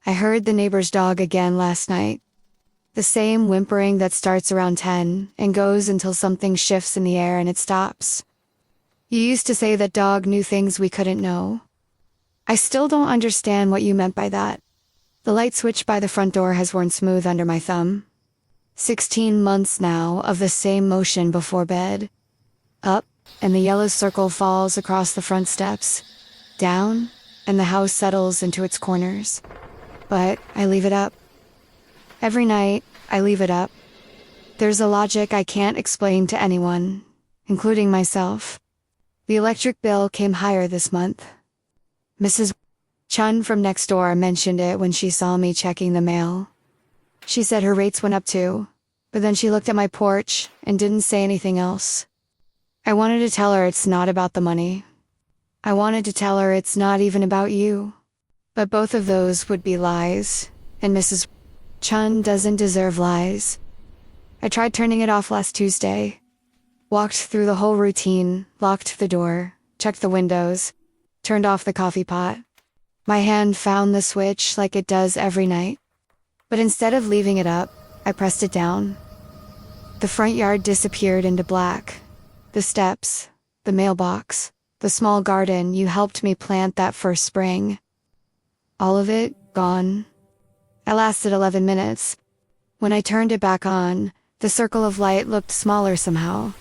I heard the neighbor's dog again last night. The same whimpering that starts around 10 and goes until something shifts in the air and it stops. You used to say that dog knew things we couldn't know. I still don't understand what you meant by that. The light switch by the front door has worn smooth under my thumb. 16 months now of the same motion before bed. Up, and the yellow circle falls across the front steps. Down, and the house settles into its corners. But I leave it up. Every night, I leave it up. There's a logic I can't explain to anyone, including myself. The electric bill came higher this month. Mrs. Chun from next door mentioned it when she saw me checking the mail. She said her rates went up too, but then she looked at my porch and didn't say anything else. I wanted to tell her it's not about the money. I wanted to tell her it's not even about you. But both of those would be lies, and Mrs. Chun doesn't deserve lies. I tried turning it off last Tuesday. Walked through the whole routine, locked the door, checked the windows, turned off the coffee pot. My hand found the switch like it does every night. But instead of leaving it up, I pressed it down. The front yard disappeared into black. The steps, the mailbox, the small garden you helped me plant that first spring. All of it gone. I lasted 11 minutes. When I turned it back on, the circle of light looked smaller somehow,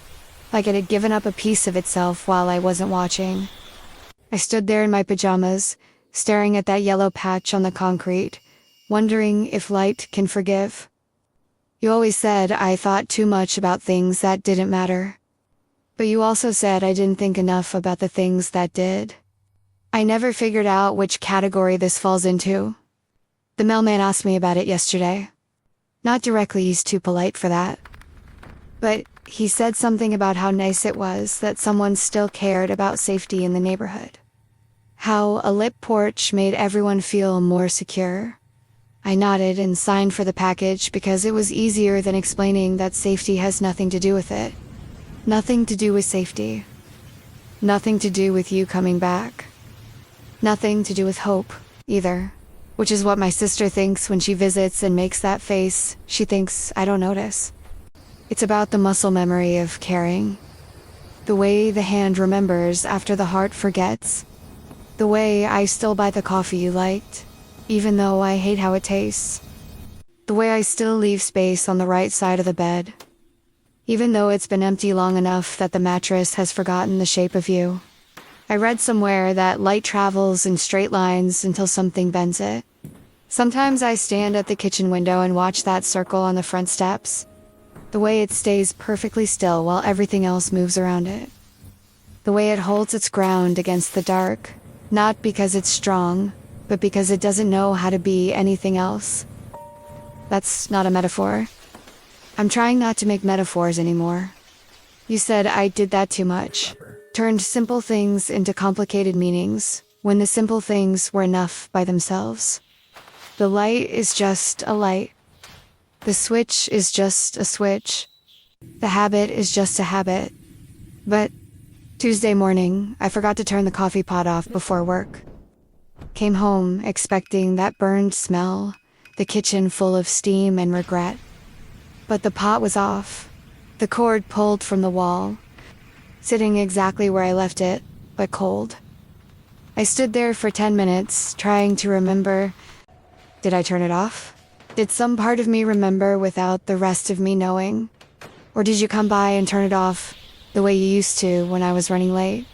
like it had given up a piece of itself while I wasn't watching. I stood there in my pajamas, staring at that yellow patch on the concrete, wondering if light can forgive. You always said I thought too much about things that didn't matter. But you also said I didn't think enough about the things that did. I never figured out which category this falls into. The mailman asked me about it yesterday. Not directly, he's too polite for that. But he said something about how nice it was that someone still cared about safety in the neighborhood. How a lit porch made everyone feel more secure. I nodded and signed for the package because it was easier than explaining that safety has nothing to do with it. Nothing to do with safety. Nothing to do with you coming back. Nothing to do with hope, either. Which is what my sister thinks when she visits and makes that face. She thinks I don't notice. It's about the muscle memory of caring. The way the hand remembers after the heart forgets. The way I still buy the coffee you liked, even though I hate how it tastes. The way I still leave space on the right side of the bed, even though it's been empty long enough that the mattress has forgotten the shape of you. I read somewhere that light travels in straight lines until something bends it. Sometimes I stand at the kitchen window and watch that circle on the front steps. The way it stays perfectly still while everything else moves around it. The way it holds its ground against the dark, not because it's strong, but because it doesn't know how to be anything else. That's not a metaphor. I'm trying not to make metaphors anymore. You said I did that too much. Turned simple things into complicated meanings, when the simple things were enough by themselves. The light is just a light. The switch is just a switch. The habit is just a habit. But Tuesday morning, I forgot to turn the coffee pot off before work. Came home expecting that burned smell, the kitchen full of steam and regret. But the pot was off, the cord pulled from the wall, sitting exactly where I left it, but cold. I stood there for 10 minutes, trying to remember. Did I turn it off? Did some part of me remember without the rest of me knowing? Or did you come by and turn it off the way you used to when I was running late?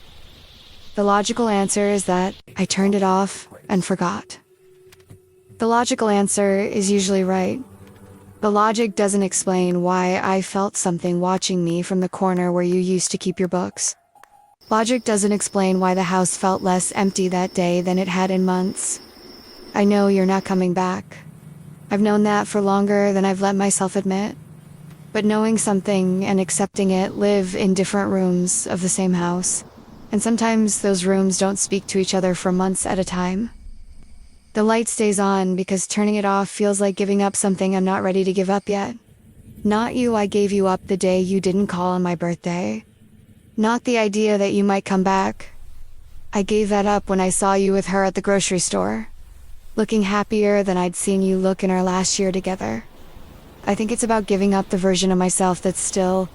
The logical answer is that I turned it off and forgot. The logical answer is usually right. The logic doesn't explain why I felt something watching me from the corner where you used to keep your books. Logic doesn't explain why the house felt less empty that day than it had in months. I know you're not coming back. I've known that for longer than I've let myself admit. But knowing something and accepting it live in different rooms of the same house. And sometimes those rooms don't speak to each other for months at a time. The light stays on because turning it off feels like giving up something I'm not ready to give up yet. Not you, I gave you up the day you didn't call on my birthday. Not the idea that you might come back. I gave that up when I saw you with her at the grocery store. looking happier than I'd seen you look in our last year together. I think it's about giving up the version of myself that still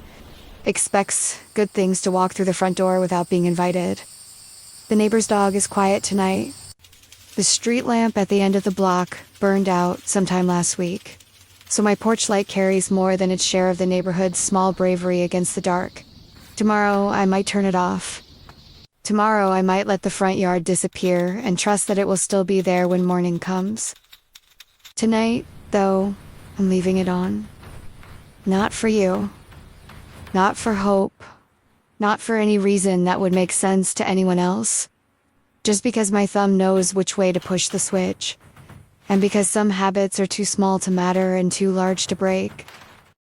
expects good things to walk through the front door without being invited. The neighbor's dog is quiet tonight. The street lamp at the end of the block burned out sometime last week, so my porch light carries more than its share of the neighborhood's small bravery against the dark. Tomorrow, I might turn it off. Tomorrow, I might let the front yard disappear and trust that it will still be there when morning comes. Tonight, though, I'm leaving it on. Not for you. Not for hope. Not for any reason that would make sense to anyone else. Just because my thumb knows which way to push the switch. And because some habits are too small to matter and too large to break.